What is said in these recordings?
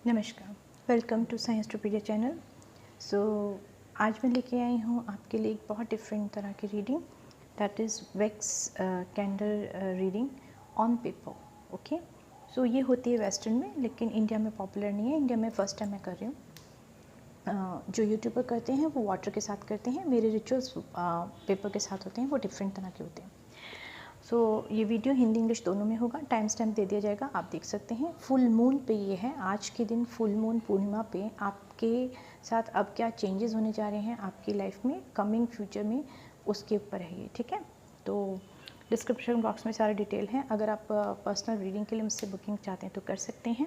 नमस्कार, welcome to साइंसटोपीडिया channel. आज मैं लेके आई हूँ आपके लिए एक बहुत डिफरेंट तरह की reading, that is wax candle reading on paper. Okay, so ये होती है वेस्टर्न में, लेकिन इंडिया में पॉपुलर नहीं है। इंडिया में फ़र्स्ट टाइम मैं कर रही हूँ। जो यूट्यूबर करते हैं वो वाटर के साथ करते हैं, मेरे रिचुअल्स पेपर के साथ होते हैं, वो डिफरेंट तरह के होते हैं। ये वीडियो हिंदी इंग्लिश दोनों में होगा। टाइम स्टैम्प दे दिया जाएगा, आप देख सकते हैं। फुल मून पे ये है, आज के दिन फुल मून पूर्णिमा पे आपके साथ अब क्या चेंजेस होने जा रहे हैं आपकी लाइफ में, कमिंग फ्यूचर में, उसके ऊपर है ये। ठीक है, तो डिस्क्रिप्शन बॉक्स में सारे डिटेल हैं। अगर आप पर्सनल रीडिंग के लिए मुझसे बुकिंग चाहते हैं तो कर सकते हैं,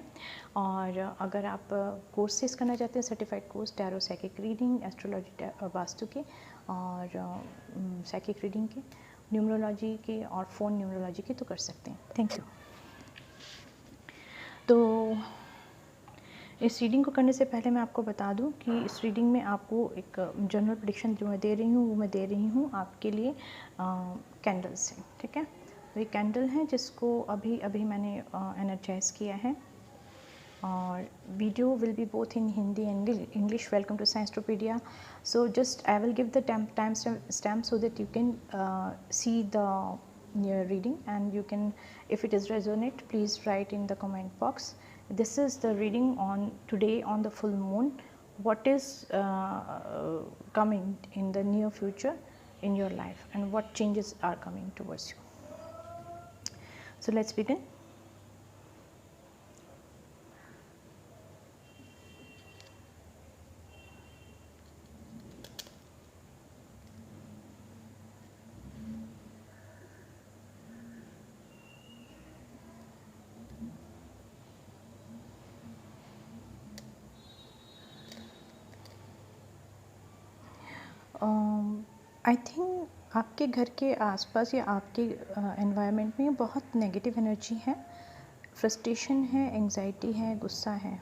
और अगर आप कोर्सेज करना चाहते हैं, certified course tarot psychic reading, astrology vastu के, और साइकिक रीडिंग के, न्यूमरोलॉजी के और फ़ोन न्यूमरोलॉजी के, तो कर सकते हैं। Thank you. तो इस रीडिंग को करने से पहले मैं आपको बता दूं कि इस रीडिंग में आपको एक जनरल प्रेडिक्शन जो मैं दे रही हूँ वो मैं दे रही हूँ आपके लिए कैंडल से। ठीक है, तो ये कैंडल है जिसको अभी अभी मैंने एनर्जाइज किया है, और video will be both in Hindi and English. Welcome to Sciencetopedia. So just I will give the time stamp so that you can see the reading, and you can, if it is resonate, please write in the comment box. This is the reading on today on the full moon. What is coming in the near future in your life, and what changes are coming towards you. So let's begin. I think आपके घर के आसपास या आपके environment में बहुत negative energy है, frustration है, एंजाइटी है, गुस्सा है।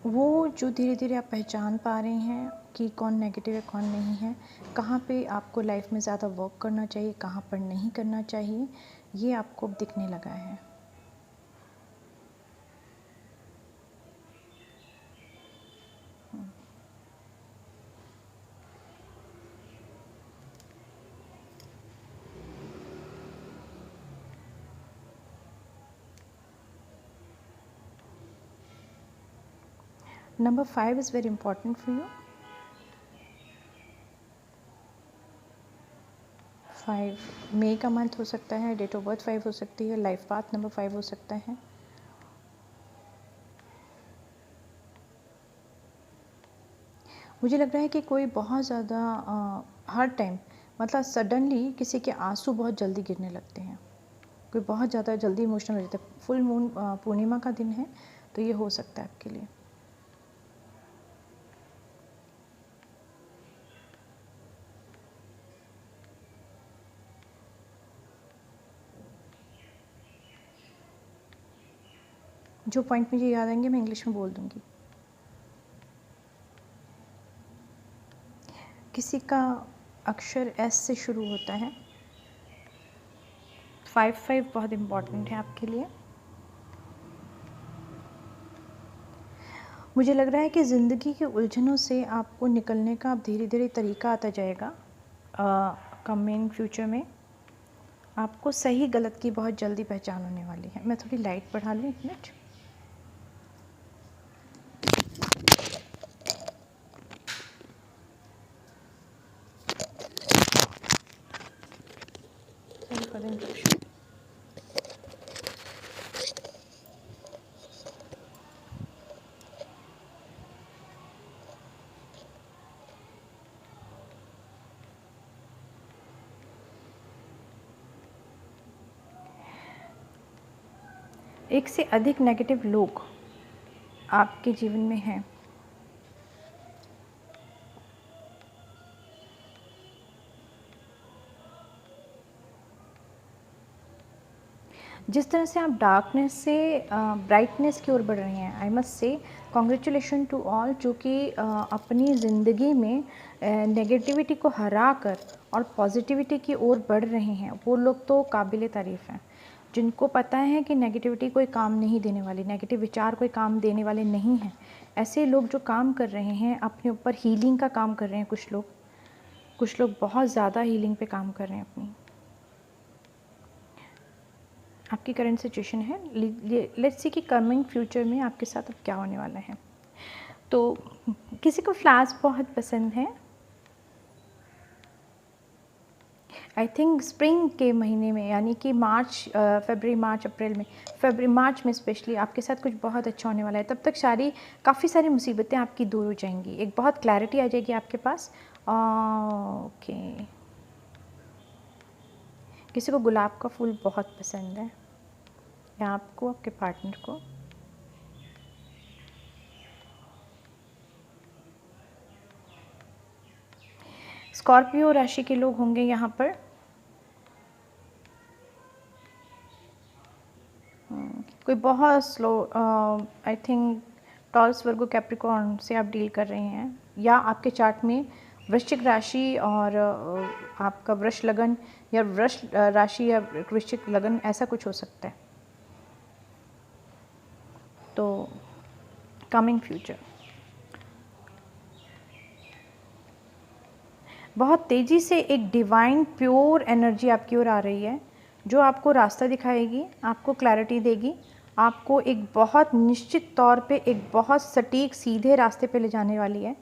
वो जो धीरे धीरे आप पहचान पा रहे हैं कि कौन नेगेटिव है कौन नहीं है, कहाँ पे आपको लाइफ में ज़्यादा वर्क करना चाहिए, कहाँ पर नहीं करना चाहिए, ये आपको अब दिखने लगा है। Number 5 is very important for you. 5 मई का मंथ हो सकता है, डेट ऑफ बर्थ 5 हो सकती है, लाइफ पाथ नंबर 5 हो सकता है। मुझे लग रहा है कि कोई बहुत ज़्यादा हर टाइम, मतलब सडनली किसी के आंसू बहुत जल्दी गिरने लगते हैं, कोई बहुत ज़्यादा जल्दी इमोशनल हो जाता है। फुल मून पूर्णिमा का दिन है, तो ये हो सकता है आपके लिए। जो पॉइंट मुझे याद आएंगे मैं इंग्लिश में बोल दूंगी। किसी का अक्षर एस से शुरू होता है। 5 बहुत इम्पॉर्टेंट है आपके लिए। मुझे लग रहा है कि ज़िंदगी के उलझनों से आपको निकलने का अब धीरे धीरे तरीका आता जाएगा। कमिंग फ्यूचर में आपको सही गलत की बहुत जल्दी पहचान होने वाली है। मैं थोड़ी लाइट बढ़ा लूँ, एक minute. Sorry for the interruption. एक से अधिक नेगेटिव लोग आपके जीवन में हैं। जिस तरह से आप डार्कनेस से ब्राइटनेस की ओर बढ़ रहे हैं, I must say congratulation to all जो कि अपनी ज़िंदगी में नेगेटिविटी को हरा कर और पॉजिटिविटी की ओर बढ़ रहे हैं। वो लोग तो काबिल तारीफ़ हैं, जिनको पता है कि नेगेटिविटी कोई काम नहीं देने वाली, नेगेटिव विचार कोई काम देने वाले नहीं हैं। ऐसे लोग जो काम कर रहे हैं, अपने ऊपर हीलिंग का काम कर रहे हैं। कुछ लोग बहुत ज़्यादा हीलिंग पे काम कर रहे हैं अपनी। आपकी करंट सिचुएशन है, लेट्स सी कि कमिंग फ्यूचर में आपके साथ अब क्या होने वाला है। तो किसी को फ्लावर्स बहुत पसंद है, आई थिंक स्प्रिंग के महीने में, यानी कि मार्च मार्च में स्पेशली आपके साथ कुछ बहुत अच्छा होने वाला है। तब तक काफ़ी सारी मुसीबतें आपकी दूर हो जाएंगी, एक बहुत क्लैरिटी आ जाएगी आपके पास। ओके, किसी को गुलाब का फूल बहुत पसंद है, या आपको, आपके पार्टनर को। स्कॉर्पियो राशि के लोग होंगे यहाँ पर। कोई बहुत slow, I think taurus, Virgo, Capricorn से आप डील कर रहे हैं, या आपके चार्ट में वृश्चिक राशि और आपका वृष लगन, या वृष राशि या वृश्चिक लगन, ऐसा कुछ हो सकता है। तो कमिंग फ्यूचर बहुत तेज़ी से एक डिवाइन प्योर एनर्जी आपकी ओर आ रही है, जो आपको रास्ता दिखाएगी, आपको क्लैरिटी देगी, आपको एक बहुत निश्चित तौर पे एक बहुत सटीक सीधे रास्ते पे ले जाने वाली है।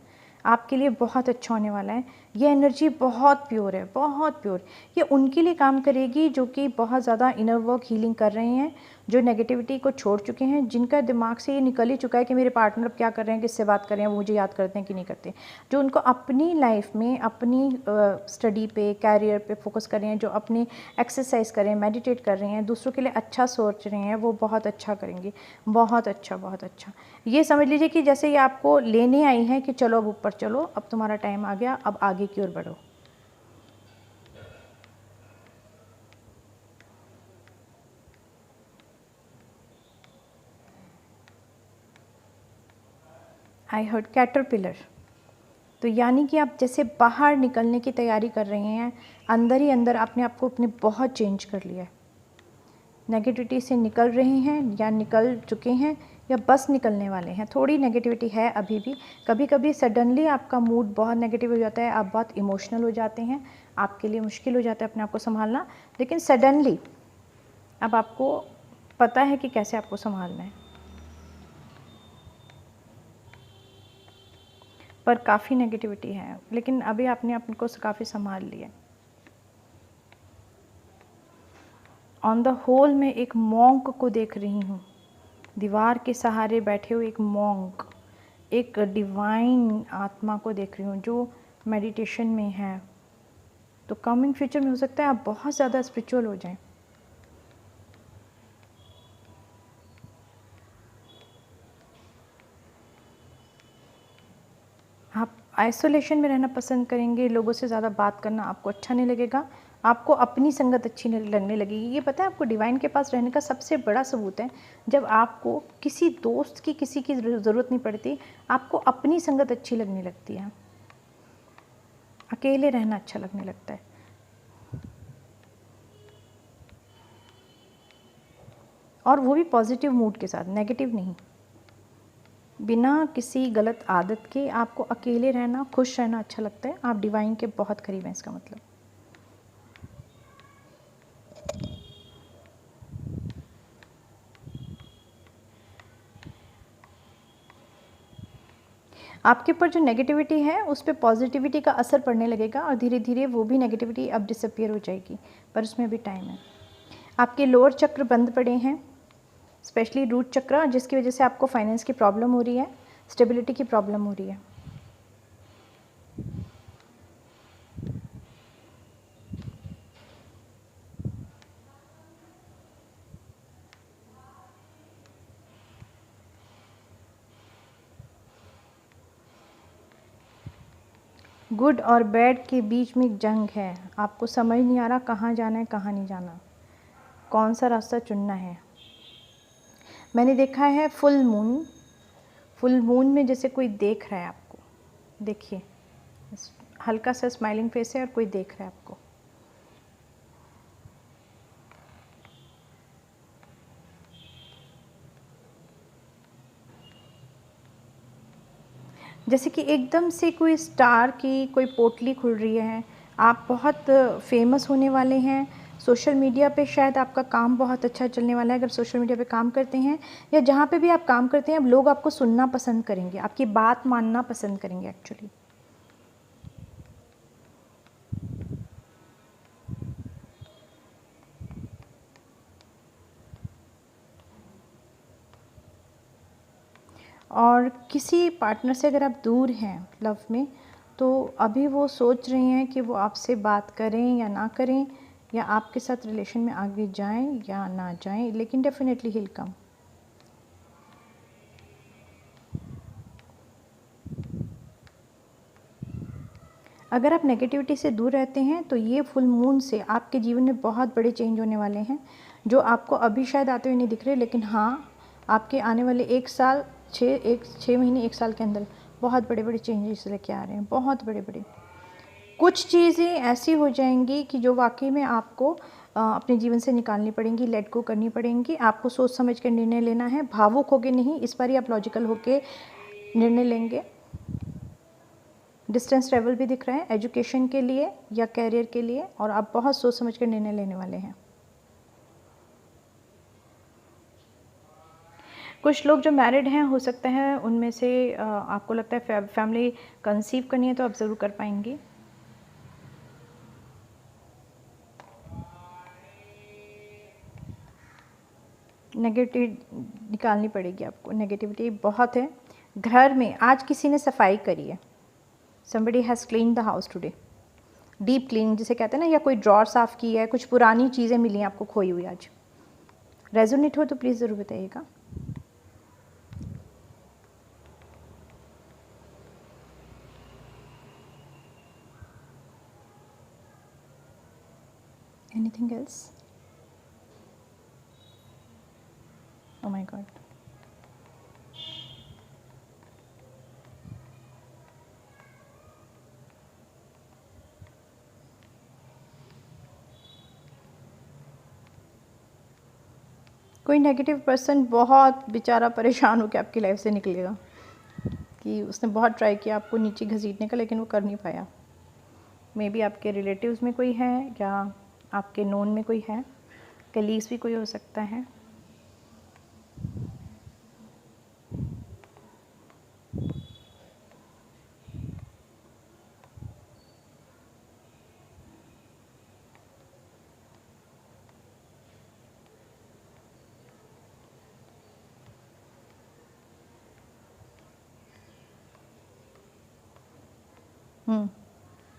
आपके लिए बहुत अच्छा होने वाला है। ये एनर्जी बहुत प्योर है, बहुत प्योर। ये उनके लिए काम करेगी जो कि बहुत ज़्यादा इनर वर्क हीलिंग कर रहे हैं, जो नेगेटिविटी को छोड़ चुके हैं, जिनका दिमाग से ये निकल ही चुका है कि मेरे पार्टनर अब क्या कर रहे हैं, किससे बात कर रहे हैं, वो मुझे याद करते हैं कि नहीं करते। जो उनको अपनी लाइफ में, अपनी स्टडी पे, कैरियर पे फोकस कर रहे हैं, जो अपनी एक्सरसाइज कर रहे हैं, मेडिटेट कर रहे हैं, दूसरों के लिए अच्छा सोच रहे हैं, वो बहुत अच्छा करेंगे। बहुत अच्छा, बहुत अच्छा। ये समझ लीजिए कि जैसे ये आपको लेने आई हैं कि चलो अब ऊपर चलो, अब तुम्हारा टाइम आ गया, अब आगे की ओर बढ़ो। आई हर्ड कैटरपिलर, तो यानी कि आप जैसे बाहर निकलने की तैयारी कर रहे हैं, अंदर ही अंदर आपने आपको अपने बहुत चेंज कर लिया है। नेगेटिविटी से निकल रहे हैं, या निकल चुके हैं, या बस निकलने वाले हैं। थोड़ी नेगेटिविटी है अभी भी। कभी कभी सडनली आपका मूड बहुत नेगेटिव हो जाता है, आप बहुत इमोशनल हो जाते हैं, आपके लिए मुश्किल हो जाता है अपने आप को संभालना, लेकिन सडनली अब आपको पता है कि कैसे आपको संभालना है। पर काफ़ी नेगेटिविटी है, लेकिन अभी आपने आपको काफ़ी संभाल लिया। ऑन द होल मैं एक मॉन्क को देख रही हूँ, दीवार के सहारे बैठे हुए एक मॉन्क, एक डिवाइन आत्मा को देख रही हूँ जो मेडिटेशन में है। तो कमिंग फ्यूचर में हो सकता है आप बहुत ज़्यादा स्पिरिचुअल हो जाएं। आप आइसोलेशन में रहना पसंद करेंगे, लोगों से ज़्यादा बात करना आपको अच्छा नहीं लगेगा, आपको अपनी संगत अच्छी लगने लगेगी। ये पता है आपको डिवाइन के पास रहने का सबसे बड़ा सबूत है, जब आपको किसी दोस्त की, किसी की ज़रूरत नहीं पड़ती, आपको अपनी संगत अच्छी लगने लगती है, अकेले रहना अच्छा लगने लगता है। और वो भी पॉजिटिव मूड के साथ, नेगेटिव नहीं। बिना किसी गलत आदत के आपको अकेले रहना, खुश रहना अच्छा लगता है। आप डिवाइन के बहुत करीब हैं, इसका मतलब। आपके ऊपर जो नेगेटिविटी है उस पर पॉजिटिविटी का असर पड़ने लगेगा, और धीरे धीरे वो भी नेगेटिविटी अब डिसअपियर हो जाएगी, पर उसमें भी टाइम है। आपके लोअर चक्र बंद पड़े हैं, स्पेशली रूट चक्र, जिसकी वजह से आपको फाइनेंस की प्रॉब्लम हो रही है, स्टेबिलिटी की प्रॉब्लम हो रही है। गुड और बैड के बीच में एक जंग है, आपको समझ नहीं आ रहा कहाँ जाना है, कहाँ नहीं जाना, कौन सा रास्ता चुनना है। मैंने देखा है फुल फुल मून में जैसे कोई देख रहा है आपको, देखिए हल्का सा स्माइलिंग फेस है और कोई देख रहा है आपको। जैसे कि एकदम से कोई स्टार की कोई पोटली खुल रही है, आप बहुत फेमस होने वाले हैं। सोशल मीडिया पे शायद आपका काम बहुत अच्छा चलने वाला है। अगर सोशल मीडिया पे काम करते हैं या जहाँ पे भी आप काम करते हैं, अब लोग आपको सुनना पसंद करेंगे, आपकी बात मानना पसंद करेंगे एक्चुअली। और किसी पार्टनर से अगर आप दूर हैं लव में, तो अभी वो सोच रहे हैं कि वो आपसे बात करें या ना करें, या आपके साथ रिलेशन में आगे जाएं या ना जाएं, लेकिन डेफिनेटली ही विल कम। अगर आप नेगेटिविटी से दूर रहते हैं तो ये फुल मून से आपके जीवन में बहुत बड़े चेंज होने वाले हैं, जो आपको अभी शायद आते हुए नहीं दिख रहे, लेकिन हाँ, आपके आने वाले 1 साल 6 महीने 1 साल के अंदर बहुत बड़े बड़े चेंजेस लेके आ रहे हैं, बहुत बड़े बड़े। कुछ चीज़ें ऐसी हो जाएंगी कि जो वाकई में आपको अपने जीवन से निकालनी पड़ेंगी, लेट गो करनी पड़ेंगी। आपको सोच समझ कर निर्णय लेना है, भावुक होके नहीं, इस बार ही आप लॉजिकल होके निर्णय लेंगे। डिस्टेंस ट्रैवल भी दिख रहा है एजुकेशन के लिए या कैरियर के लिए, और आप बहुत सोच समझ कर निर्णय लेने वाले हैं। कुछ लोग जो मैरिड हैं, हो सकता है उनमें से आपको लगता है फैमिली कंसीव करनी है, तो आप ज़रूर कर पाएंगी। नेगेटिव निकालनी पड़ेगी आपको, नेगेटिविटी बहुत है। घर में आज किसी ने सफाई करी है, somebody has cleaned the house today, deep cleaning जिसे कहते हैं ना, या कोई ड्रॉर साफ़ की है, कुछ पुरानी चीज़ें मिली हैं आपको खोई हुई आज। रेजोनेट हो तो प्लीज़ ज़रूर बताइएगा। Anything else? Oh my God. कोई नेगेटिव पर्सन बहुत बेचारा परेशान होकर आपकी लाइफ से निकलेगा, कि उसने बहुत ट्राई किया आपको नीचे घसीटने का, लेकिन वो कर नहीं पाया। मे बी आपके रिलेटिव्स में कोई है, या आपके नोन में कोई है, कलीग्स भी कोई हो सकता है।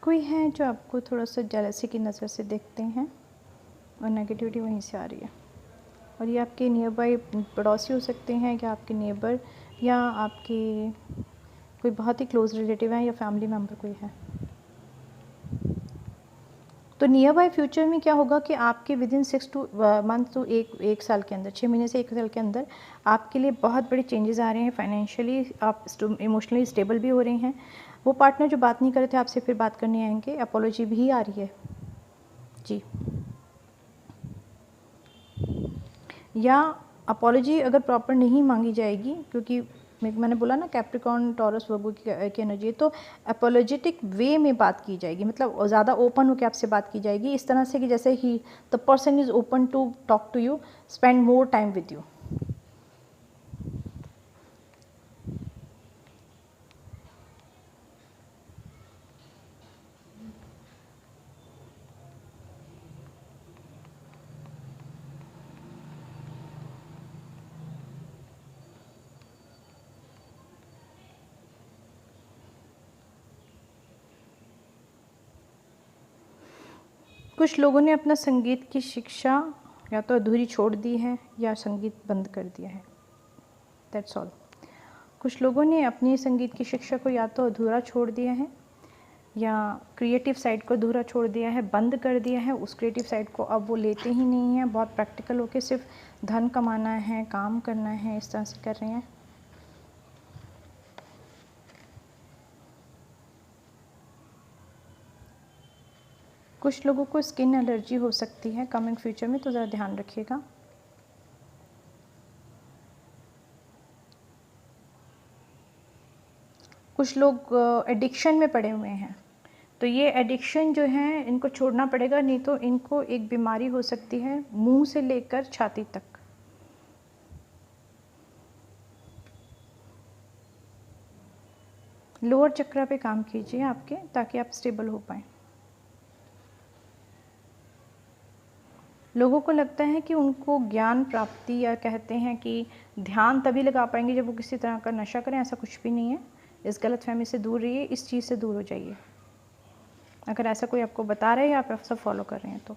कोई है जो आपको थोड़ा सा जेलसी की नज़र से देखते हैं, और नेगेटिविटी वहीं से आ रही है। और ये आपके नियर बाई पड़ोसी हो सकते हैं, या आपके नेबर, या आपके कोई बहुत ही क्लोज रिलेटिव हैं, या फैमिली मेम्बर कोई है। तो नियर बाई फ्यूचर में क्या होगा कि आपके विद इन 6 मंथ टू एक साल के अंदर, 6 महीने से 1 साल के अंदर आपके लिए बहुत बड़े चेंजेस आ रहे हैं। फाइनेंशियली आप इमोशनली स्टेबल भी हो रहे हैं। वो पार्टनर जो बात नहीं कर रहे थे आपसे, फिर बात करने आएंगे। अपोलॉजी भी आ रही है जी, या अपोलॉजी अगर प्रॉपर नहीं मांगी जाएगी, क्योंकि मैंने बोला ना कैप्रिकॉर्न टॉरस वर्गो की एनर्जी, तो अपोलॉजेटिक वे में बात की जाएगी, मतलब ज़्यादा ओपन होकर आपसे बात की जाएगी, इस तरह से कि जैसे ही the person is open to talk to you, spend more time with you. कुछ लोगों ने अपना संगीत की शिक्षा या तो अधूरी छोड़ दी है, या संगीत बंद कर दिया है, दैट्स ऑल। कुछ लोगों ने अपनी संगीत की शिक्षा को या तो अधूरा छोड़ दिया है, या क्रिएटिव साइड को अधूरा छोड़ दिया है, बंद कर दिया है। उस क्रिएटिव साइड को अब वो लेते ही नहीं हैं, बहुत प्रैक्टिकल होकर सिर्फ धन कमाना है, काम करना है, इस तरह से कर रहे हैं। कुछ लोगों को स्किन एलर्जी हो सकती है कमिंग फ्यूचर में, तो ज़रा ध्यान रखिएगा। कुछ लोग एडिक्शन में पड़े हुए हैं, तो ये एडिक्शन जो है इनको छोड़ना पड़ेगा, नहीं तो इनको एक बीमारी हो सकती है मुंह से लेकर छाती तक। लोअर चक्रा पे काम कीजिए आपके, ताकि आप स्टेबल हो पाएँ। लोगों को लगता है कि उनको ज्ञान प्राप्ति, या कहते हैं कि ध्यान तभी लगा पाएंगे जब वो किसी तरह का नशा करें। ऐसा कुछ भी नहीं है। इस गलतफहमी से दूर रहिए, इस चीज़ से दूर हो जाइए। अगर ऐसा कोई आपको बता रहा है या आप सब फॉलो कर रहे हैं तो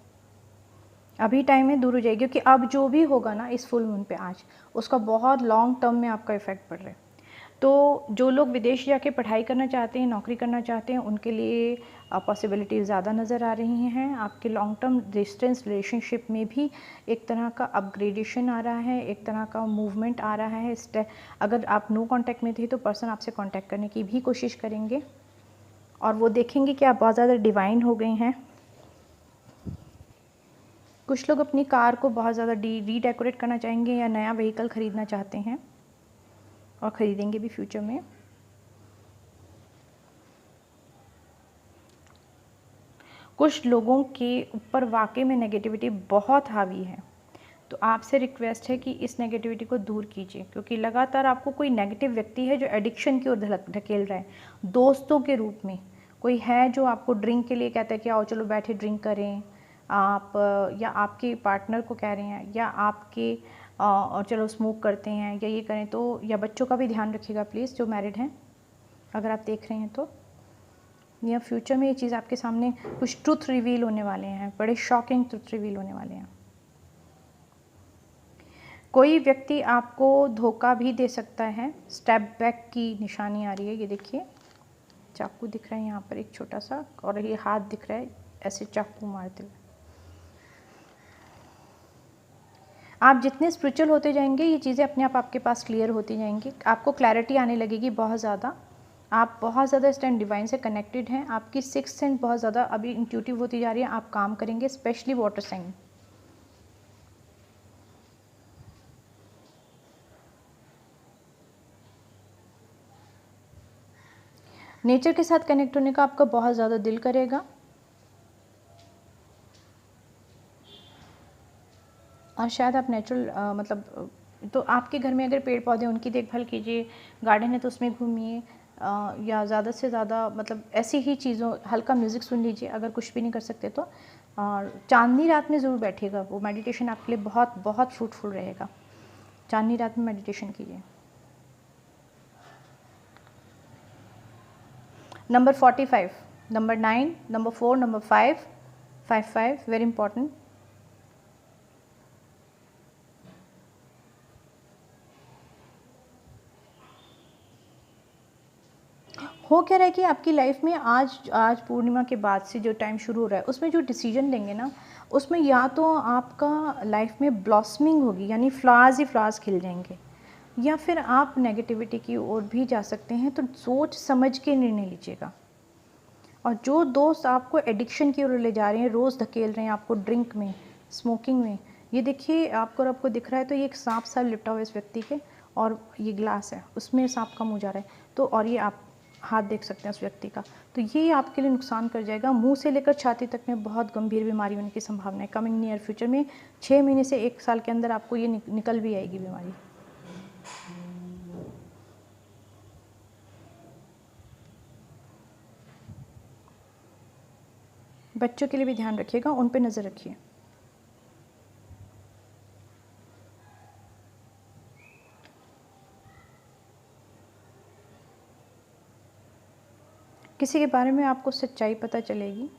अभी टाइम में दूर हो जाइए, क्योंकि अब जो भी होगा ना इस फुल मून पे आज, उसका बहुत लॉन्ग टर्म में आपका इफ़ेक्ट पड़ रहा है। तो जो लोग विदेश जाके पढ़ाई करना चाहते हैं, नौकरी करना चाहते हैं, उनके लिए पॉसिबिलिटी ज़्यादा नज़र आ रही हैं। आपके लॉन्ग टर्म डिस्टेंस रिलेशनशिप में भी एक तरह का अपग्रेडेशन आ रहा है, एक तरह का मूवमेंट आ रहा है। अगर आप नो कांटेक्ट में थे तो पर्सन आपसे कांटेक्ट करने की भी कोशिश करेंगे, और वो देखेंगे कि आप बहुत ज़्यादा डिवाइन हो गए हैं। कुछ लोग अपनी कार को बहुत ज़्यादा रीडेकोरेट करना चाहेंगे, या नया व्हीकल ख़रीदना चाहते हैं, और ख़रीदेंगे भी फ्यूचर में। कुछ लोगों के ऊपर वाकई में नेगेटिविटी बहुत हावी है, तो आपसे रिक्वेस्ट है कि इस नेगेटिविटी को दूर कीजिए, क्योंकि लगातार आपको कोई नेगेटिव व्यक्ति है जो एडिक्शन की ओर ढकेल रहा है। दोस्तों के रूप में कोई है जो आपको ड्रिंक के लिए कहता है कि आओ चलो बैठे ड्रिंक करें आप, या आपके पार्टनर को कह रहे हैं, या आपके और चलो स्मोक करते हैं या ये करें। तो या बच्चों का भी ध्यान रखिएगा प्लीज़, जो मैरिड हैं, अगर आप देख रहे हैं तो। या फ्यूचर में ये चीज़ आपके सामने कुछ ट्रुथ रिवील होने वाले हैं, बड़े शॉकिंग ट्रुथ रिवील होने वाले हैं। कोई व्यक्ति आपको धोखा भी दे सकता है, स्टेप बैक की निशानी आ रही है। ये देखिए चाकू दिख रहा है यहाँ पर एक छोटा सा, और ये हाथ दिख रहा है ऐसे चाकू मारते हुए। आप जितने स्पिरिचुअल होते जाएंगे ये चीज़ें अपने आप आपके पास क्लियर होती जाएंगी, आपको क्लैरिटी आने लगेगी बहुत ज़्यादा। आप बहुत ज़्यादा इस टाइम डिवाइन से कनेक्टेड हैं, आपकी सिक्स्थ सेंस बहुत ज़्यादा अभी इंट्यूटिव होती जा रही है। आप काम करेंगे, स्पेशली वाटर साइन। नेचर के साथ कनेक्ट होने का आपका बहुत ज़्यादा दिल करेगा, और शायद आप नेचुरल मतलब, तो आपके घर में अगर पेड़ पौधे उनकी देखभाल कीजिए, गार्डन है तो उसमें घूमिए, या ज़्यादा से ज़्यादा मतलब ऐसी ही चीज़ों, हल्का म्यूज़िक सुन लीजिए अगर कुछ भी नहीं कर सकते तो। और चांदनी रात में ज़रूर बैठिएगा, वो मेडिटेशन आपके लिए बहुत बहुत फ्रूटफुल रहेगा। चांदनी रात में मेडिटेशन कीजिए। Number 45, number 9, number 4, number 5, 5 very important. हो क्या रहा है कि आपकी लाइफ में आज पूर्णिमा के बाद से जो टाइम शुरू हो रहा है, उसमें जो डिसीजन लेंगे ना, उसमें या तो आपका लाइफ में ब्लॉसमिंग होगी, यानी फ्लावर्स ही फ्लावर्स खिल जाएंगे, या फिर आप नेगेटिविटी की ओर भी जा सकते हैं। तो सोच समझ के निर्णय लीजिएगा। और जो दोस्त आपको एडिक्शन की ओर ले जा रहे हैं, रोज़ धकेल रहे हैं आपको ड्रिंक में, स्मोकिंग में, ये देखिए आपको दिख रहा है तो ये एक सांप सा लिपटा हुआ है इस व्यक्ति के, और ये ग्लास है उसमें सांप का मुँह जा रहा है, तो और ये आप हाथ देख सकते हैं उस व्यक्ति का, तो ये आपके लिए नुकसान कर जाएगा। मुंह से लेकर छाती तक में बहुत गंभीर बीमारी होने की संभावना है। कमिंग नियर फ्यूचर में 6 महीने से 1 साल के अंदर आपको ये निकल भी आएगी बीमारी। बच्चों के लिए भी ध्यान रखिएगा, उन पे नज़र रखिए। किसी के बारे में आपको सच्चाई पता चलेगी,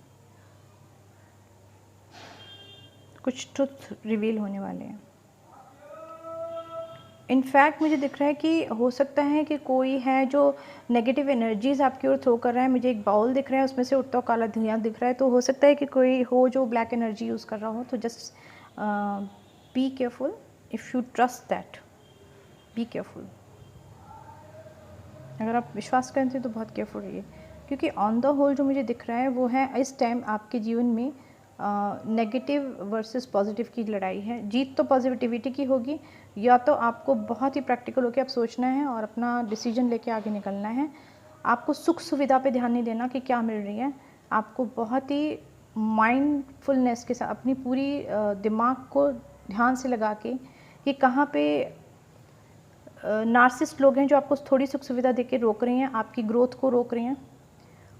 कुछ ट्रुथ रिवील होने वाले हैं। इनफैक्ट मुझे दिख रहा है कि हो सकता है कि कोई है जो नेगेटिव एनर्जीज़ आपकी ओर थ्रो कर रहा है। मुझे एक बाउल दिख रहा है, उसमें से उठता हुआ काला धुआं दिख रहा है, तो हो सकता है कि कोई हो जो ब्लैक एनर्जी यूज़ कर रहा हो। तो just be careful, if you trust that, be careful. अगर आप विश्वास करते हैं तो बहुत केयरफुल रहिए, क्योंकि ऑन द होल जो मुझे दिख रहा है वो है इस टाइम आपके जीवन में नेगेटिव वर्सेस पॉजिटिव की लड़ाई है। जीत तो पॉजिटिविटी की होगी, या तो आपको बहुत ही प्रैक्टिकल होकर अब सोचना है और अपना डिसीजन लेके आगे निकलना है। आपको सुख सुविधा पे ध्यान नहीं देना कि क्या मिल रही है, आपको बहुत ही माइंडफुलनेस के साथ अपनी पूरी दिमाग को ध्यान से लगा के कि कहाँ पे नार्सिस्ट लोग हैं जो आपको थोड़ी सुख सुविधा देके रोक रहे हैं, आपकी ग्रोथ को रोक रहे हैं,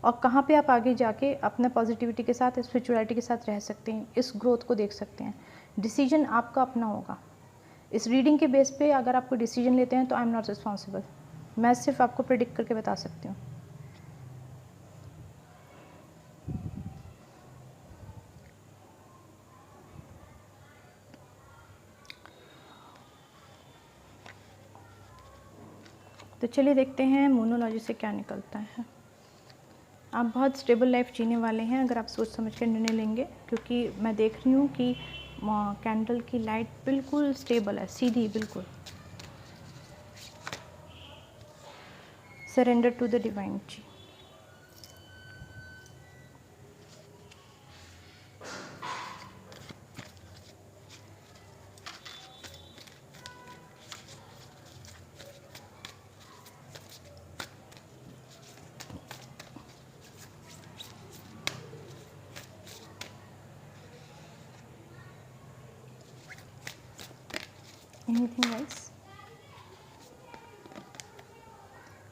और कहाँ पे आप आगे जाके अपने पॉजिटिविटी के साथ स्पिरिचुअलिटी के साथ रह सकते हैं, इस ग्रोथ को देख सकते हैं। डिसीजन आपका अपना होगा। इस रीडिंग के बेस पे अगर आप कोई डिसीजन लेते हैं तो आई एम नॉट रिस्पॉन्सिबल, मैं सिर्फ आपको प्रिडिक्ट करके बता सकती हूँ। तो चलिए देखते हैं मोनोलॉजी से क्या निकलता है। आप बहुत स्टेबल लाइफ जीने वाले हैं अगर आप सोच समझ कर निर्णय लेंगे, क्योंकि मैं देख रही हूँ कि कैंडल की लाइट बिल्कुल स्टेबल है, सीधी बिल्कुल। सरेंडर टू द डिवाइन जी। Anything else?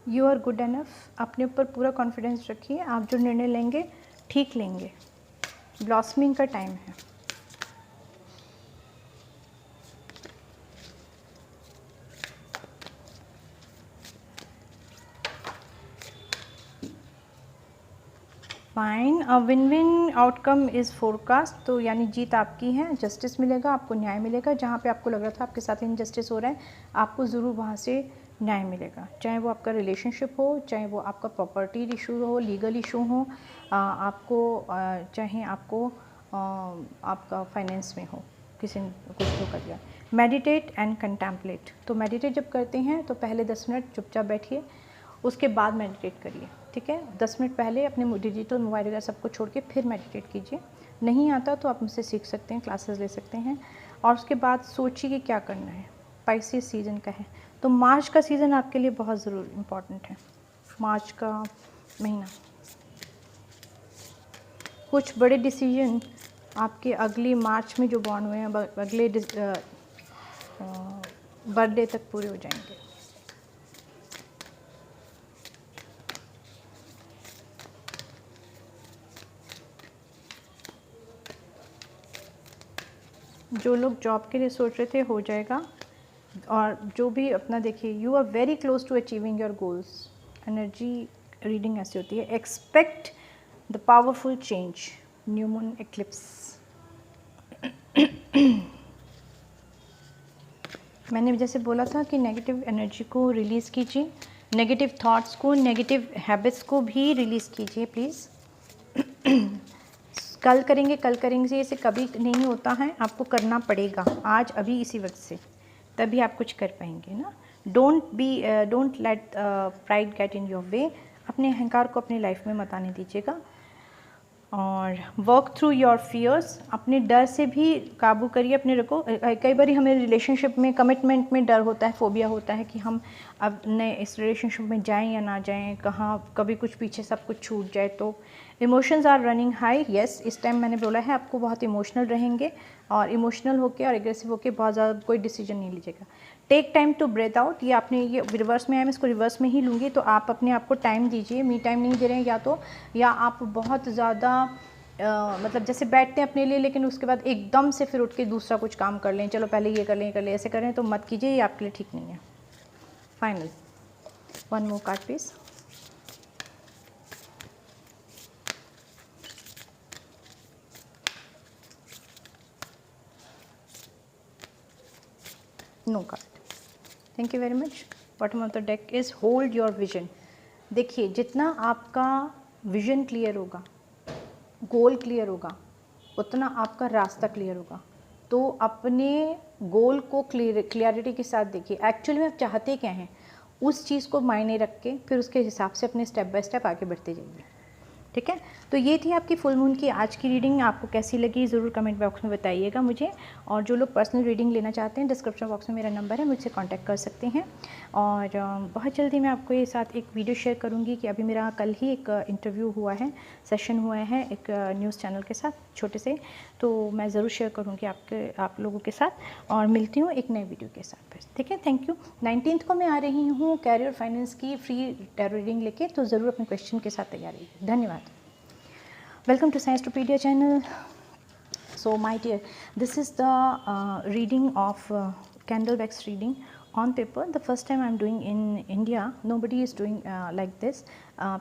You are good enough. अपने ऊपर पूरा कॉन्फिडेंस रखिए, आप जो निर्णय लेंगे ठीक लेंगे। ब्लॉसमिंग का टाइम है। Fine, a win win outcome is forecast. तो यानी जीत आपकी है, जस्टिस मिलेगा, आपको न्याय मिलेगा। जहाँ पे आपको लग रहा था आपके साथ इनजस्टिस हो रहा है, आपको ज़रूर वहाँ से न्याय मिलेगा। चाहे वो आपका रिलेशनशिप हो, चाहे वो आपका प्रॉपर्टी इशू हो, लीगल इशू हो, चाहे आपको आपका फाइनेंस में हो, किसी ने कुछ तो कर दिया। Meditate and contemplate. तो मेडिटेट जब करते हैं तो पहले 10 मिनट चुपचाप बैठिए, उसके बाद मेडिटेट करिए, ठीक है। 10 मिनट पहले अपने डिजिटल मोबाइल वगैरह सबको छोड़ के फिर मेडिटेट कीजिए। नहीं आता तो आप मुझसे सीख सकते हैं, क्लासेस ले सकते हैं। और उसके बाद सोचिए कि क्या करना है। स्पाइसी सीज़न का है, तो मार्च का सीज़न आपके लिए बहुत ज़रूर इम्पॉर्टेंट है। मार्च का महीना, कुछ बड़े डिसीजन आपके अगली मार्च में जो बॉर्न हुए हैं अगले बर्थडे तक पूरे हो जाएंगे। जो लोग जॉब के लिए सोच रहे थे हो जाएगा, और जो भी अपना देखिए, you are very close to achieving your goals. Energy reading ऐसी होती है। Expect the powerful change, new moon eclipse. मैंने जैसे बोला था कि नेगेटिव एनर्जी को रिलीज़ कीजिए, नेगेटिव थॉट्स को, नेगेटिव हैबिट्स को भी रिलीज़ कीजिए प्लीज़। कल करेंगे से इसे कभी नहीं होता है, आपको करना पड़ेगा आज, अभी इसी वक्त से, तभी आप कुछ कर पाएंगे ना। Don't let pride get in your way. अपने अहंकार को अपनी लाइफ में मत आने दीजिएगा। और वर्क थ्रू योर फियर्स, अपने डर से भी काबू करिए अपने को। कई बार हमें रिलेशनशिप में, कमिटमेंट में डर होता है, फोबिया होता है कि हम अब नए इस रिलेशनशिप में जाएं या ना जाएं, कहाँ कभी कुछ पीछे सब कुछ छूट जाए। तो emotions are running high, yes, इस टाइम मैंने बोला है आपको बहुत इमोशनल रहेंगे, और इमोशनल होकर और एग्रेसिव होकर बहुत ज़्यादा कोई डिसीजन नहीं लीजिएगा। Take time to breathe out, ये आपने ये रिवर्स में है, मैं इसको रिवर्स में ही लूँगी। तो आप अपने आप को टाइम दीजिए, मी टाइम नहीं दे रहे हैं, या आप बहुत ज़्यादा मतलब जैसे बैठते हैं अपने लिए, लेकिन उसके बाद एकदम से फिर उठ के दूसरा कुछ काम कर लें, चलो पहले ये कर लें, ऐसे करें तो मत कीजिए, ये आपके लिए ठीक नहीं है। Final, one more card please. No card, thank you very much. Bottom of the deck is hold your vision. देखिए, जितना आपका विजन क्लियर होगा, गोल क्लियर होगा, उतना आपका रास्ता क्लियर होगा। तो अपने गोल को क्लियरिटी के साथ देखिए, एक्चुअली में आप चाहते क्या हैं, उस चीज़ को मायने रख के फिर उसके हिसाब से अपने स्टेप बाय स्टेप आगे बढ़ते जाइए। ठीक है, तो ये थी आपकी फुल मून की आज की रीडिंग। आपको कैसी लगी ज़रूर कमेंट बॉक्स में बताइएगा मुझे। और जो लोग पर्सनल रीडिंग लेना चाहते हैं, डिस्क्रिप्शन बॉक्स में मेरा नंबर है, मुझसे कांटेक्ट कर सकते हैं। और बहुत जल्दी मैं आपको ये साथ एक वीडियो शेयर करूँगी कि अभी मेरा कल ही एक इंटरव्यू हुआ है, सेशन हुआ है एक न्यूज़ चैनल के साथ छोटे से, तो मैं ज़रूर शेयर करूँगी आप लोगों के साथ। और मिलती हूँ एक नए वीडियो के साथ फिर। ठीक है, थैंक यू। 19 को मैं आ रही हूँ कैरियर फाइनेंस की फ्री टैरो रीडिंग लेके, तो ज़रूर अपने क्वेश्चन के साथ तैयार रहिए। धन्यवाद। Welcome to Sciencepedia channel. So my dear, this is the reading of candle wax reading on paper. The first time I am doing in India. Nobody is doing like this.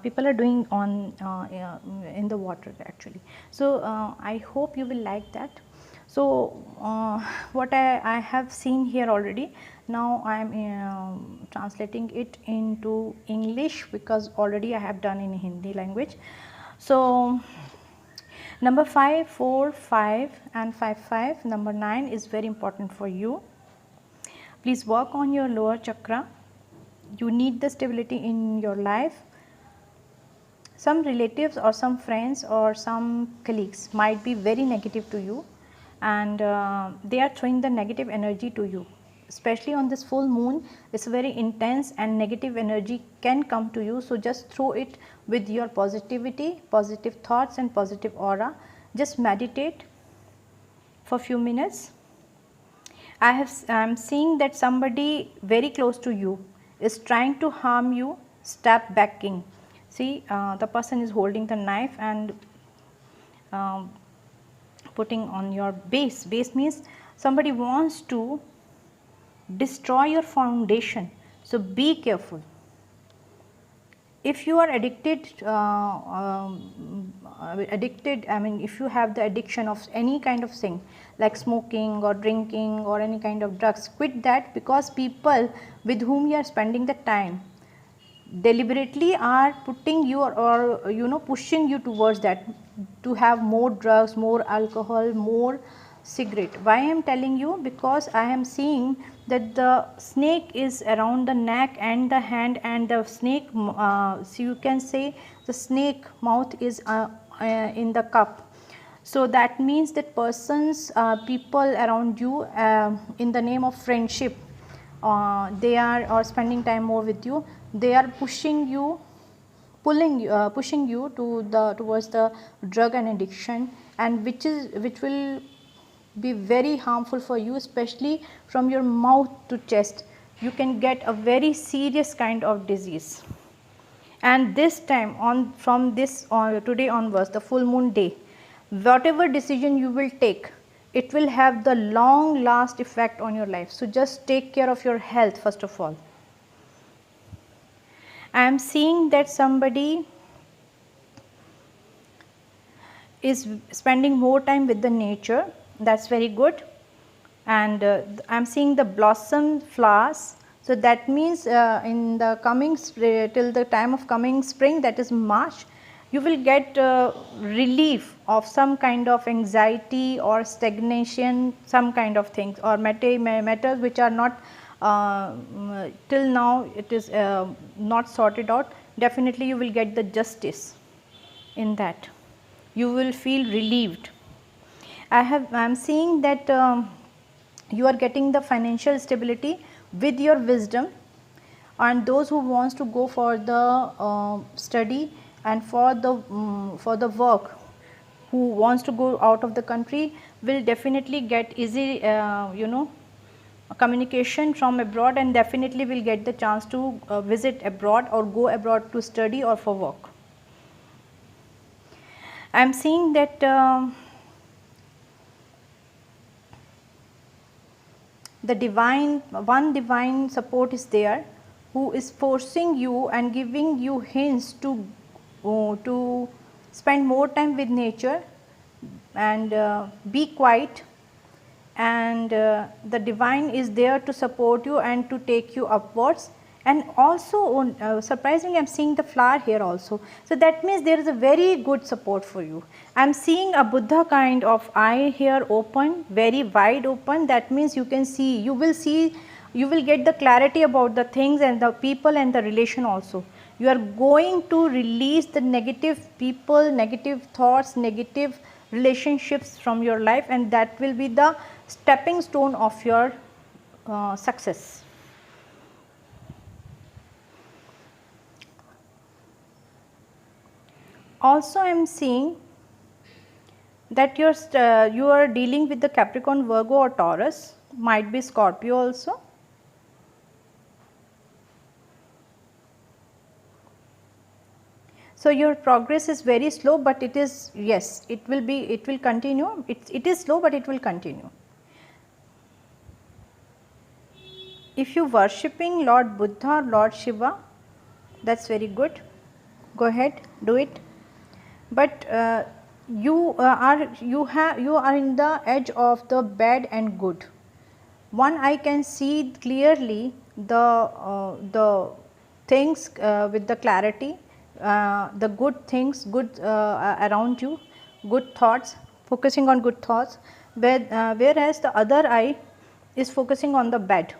People are doing on in the water actually. So I hope you will like that. So what I have seen here already. Now I am translating it into English because already I have done in Hindi language. So number 5, 4, 5 and 5, 5. Number 9 is very important for you. Please work on your lower chakra. You need the stability in your life. Some relatives or some friends or some colleagues might be very negative to you, and they are throwing the negative energy to you. Especially on this full moon, it's very intense and negative energy can come to you. So just throw it with your positivity, positive thoughts and positive aura. Just meditate for few minutes. I am seeing that somebody very close to you is trying to harm you. Step backing. See, the person is holding the knife and putting on your base. Base means somebody wants to destroy your foundation, so be careful. If you are addicted, I mean if you have the addiction of any kind of thing like smoking or drinking or any kind of drugs, quit that, because people with whom you are spending the time deliberately are putting you or pushing you towards that, to have more drugs, more alcohol, more cigarette. Why I am telling you? Because I am seeing that the snake is around the neck and the hand, and the snake, so you can say the snake mouth is in the cup. So that means that persons, people around you, in the name of friendship, they are or spending time more with you, they are pushing you, pushing you to towards the drug and addiction, and which will be very harmful for you, especially from your mouth to chest. You can get a very serious kind of disease. And this time from this today onwards, the full moon day, whatever decision you will take, it will have the long last effect on your life. So just take care of your health first of all. I am seeing that somebody is spending more time with the nature. That's very good. And I am seeing the blossom flowers. So that means in the coming till the time of coming spring, that is March, you will get relief of some kind of anxiety or stagnation, some kind of things, or matters which are not till now it is not sorted out. Definitely you will get the justice in that. You will feel relieved. I am seeing that you are getting the financial stability with your wisdom, and those who wants to go for the study and for the work, who wants to go out of the country, will definitely get easy communication from abroad, and definitely will get the chance to visit abroad or go abroad to study or for work. I am seeing that the one divine support is there, who is forcing you and giving you hints to spend more time with nature and be quiet, and the divine is there to support you and to take you upwards. And also surprisingly, I am seeing the flower here also. So that means there is a very good support for you. I am seeing a Buddha kind of eye here open, very wide open. That means you can see, you will see You will get the clarity about the things and the people and the relation also. You are going to release the negative people, negative thoughts, negative relationships from your life, and that will be the stepping stone of your success. Also, I am seeing that you are dealing with the Capricorn, Virgo or Taurus, might be Scorpio also. So, your progress is very slow, but it is, yes, it will continue. It is slow, but it will continue. If you worshipping Lord Buddha or Lord Shiva, that is very good, go ahead, do it. But you are in the edge of the bad and good. One, I can see clearly the things with the clarity, the good things, good around you, good thoughts, focusing on good thoughts, whereas the other eye is focusing on the bad.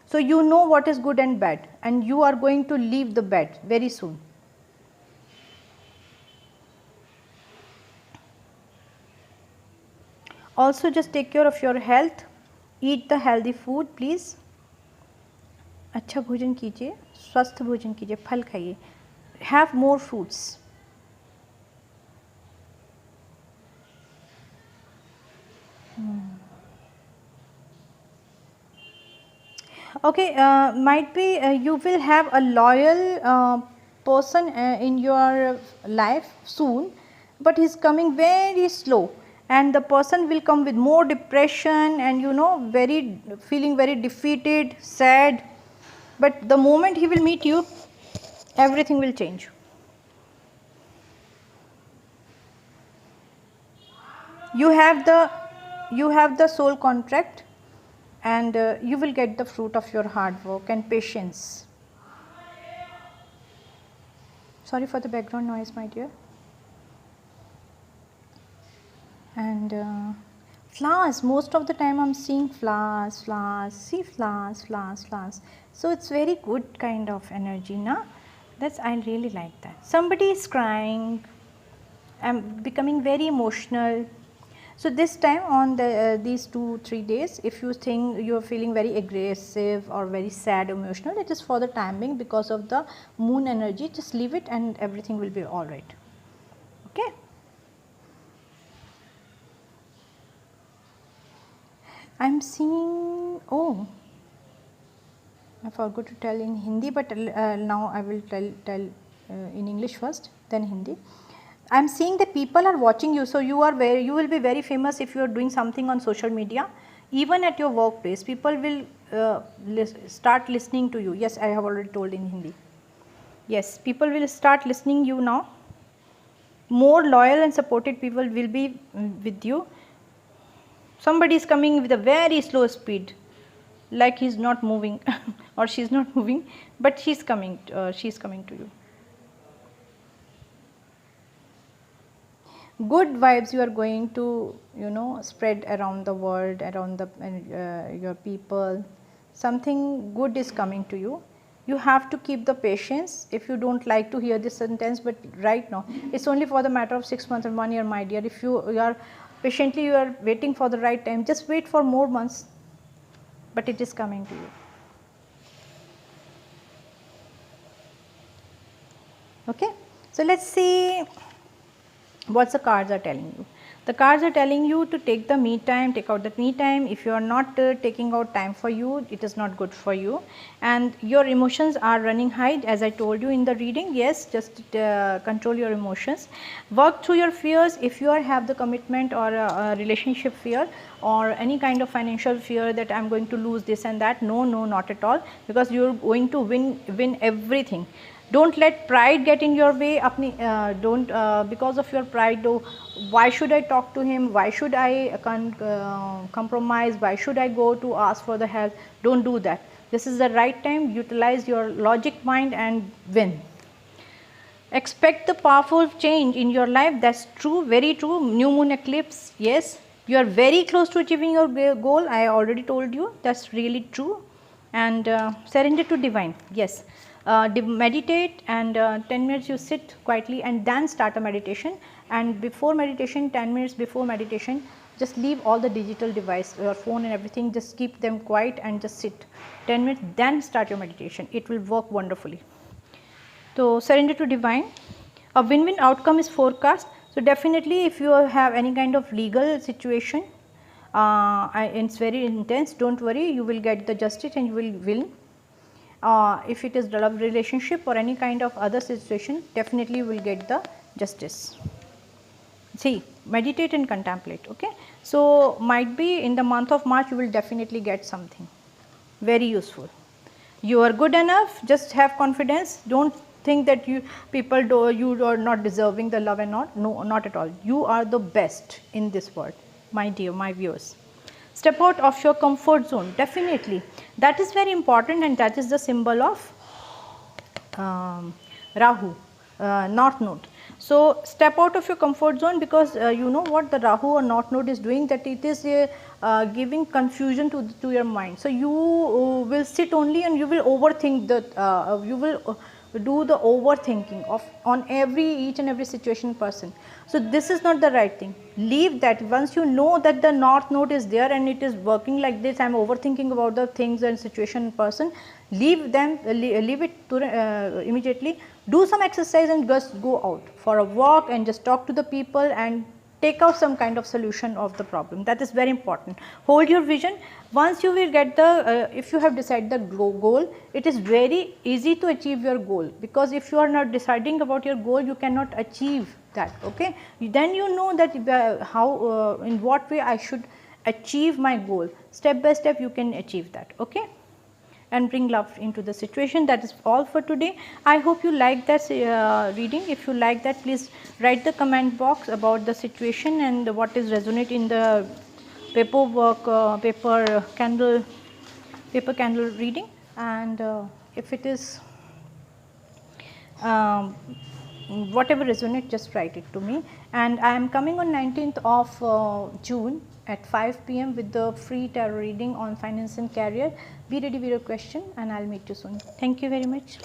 So, you know what is good and bad, and you are going to leave the bad very soon. Also, just take care of your health, eat the healthy food please. अच्छा भोजन कीजिए, स्वस्थ भोजन कीजिए, फल खाइए, have more fruits. Okay, might be you will have a loyal person in your life soon, but he is coming very slow, and the person will come with more depression and feeling very defeated, sad, but the moment he will meet you, everything will change. You have the soul contract, and you will get the fruit of your hard work and patience. Sorry for the background noise, my dear. And flowers, most of the time I am seeing flowers, see flowers. So, it is very good kind of energy, na? I really like that. Somebody is crying, I am becoming very emotional. So, this time on these 2-3 days, if you think you are feeling very aggressive or very sad, emotional, it is for the time being because of the moon energy. Just leave it and everything will be alright. Okay. I am seeing, oh, I forgot to tell in Hindi, but now I will tell in English first, then Hindi. I am seeing that people are watching you, so you will be very famous if you are doing something on social media. Even at your workplace, people will start listening to you. Yes, I have already told in Hindi. Yes, people will start listening you now. More loyal and supported people will be with you. Somebody is coming with a very slow speed, like he is not moving or she is not moving, but she is coming to you. Good vibes you are going to spread around the world, around your people. Something good is coming to you. You have to keep the patience. If you do not like to hear this sentence, but right now it is only for the matter of 6 months or 1 year, my dear. If you are patiently, you are waiting for the right time, just wait for more months, but it is coming to you. Okay. So, let us see what the cards are telling you. The cards are telling you to take the me time, take out that me time. If you are not taking out time for you, it is not good for you, and your emotions are running high, as I told you in the reading. Yes, just control your emotions, work through your fears. If you have the commitment or a relationship fear or any kind of financial fear that I am going to lose this and that, no, not at all, because you are going to win everything. Don't let pride get in your way. Don't because of your pride, why should I talk to him, why should I compromise, why should I go to ask for the help? Don't do that. This is the right time. Utilize your logic mind and win. Expect the powerful change in your life. That's true, very true. New moon eclipse, yes, you are very close to achieving your goal. I already told you, that's really true. and surrender to divine. Yes, meditate and 10 minutes you sit quietly and then start a meditation, and before meditation 10 minutes before meditation just leave all the digital device, your phone and everything, just keep them quiet and just sit 10 minutes, then start your meditation. It will work wonderfully. So, surrender to divine. A win-win outcome is forecast. So, definitely if you have any kind of legal situation, it's very intense, do not worry, you will get the justice and you will win. If it is love relationship or any kind of other situation, definitely you will get the justice. See, meditate and contemplate. Okay. So, might be in the month of March you will definitely get something very useful. You are good enough, just have confidence, do not think that you are not deserving the love and not, no, not at all. You are the best in this world, my dear, my viewers. Step out of your comfort zone, definitely that is very important, and that is the symbol of Rahu, North Node. So, step out of your comfort zone, because you know what the Rahu or North Node is doing, that it is giving confusion to your mind. So, you will sit only and you will overthink the, you will do the overthinking of on each and every situation person. So, this is not the right thing. Leave that. Once you know that the North Node is there and it is working like this, I am overthinking about the things and situation person, leave them, leave it to, immediately. Do some exercise and just go out for a walk and just talk to the people and take out some kind of solution of the problem. That is very important. Hold your vision. Once you will get the, if you have decided the goal, it is very easy to achieve your goal, because if you are not deciding about your goal, you cannot achieve that. Okay. Then you know that how, in what way I should achieve my goal. Step by step you can achieve that. Okay. And bring love into the situation. That is all for today. I hope you like that reading. If you like that, please write the comment box about the situation and what is resonate in the paperwork, paper candle reading, and if it is whatever resonate, just write it to me. And I am coming on 19th of June at 5 p.m. with the free tarot reading on finance and career. Be ready with your question and I will meet you soon. Thank you very much.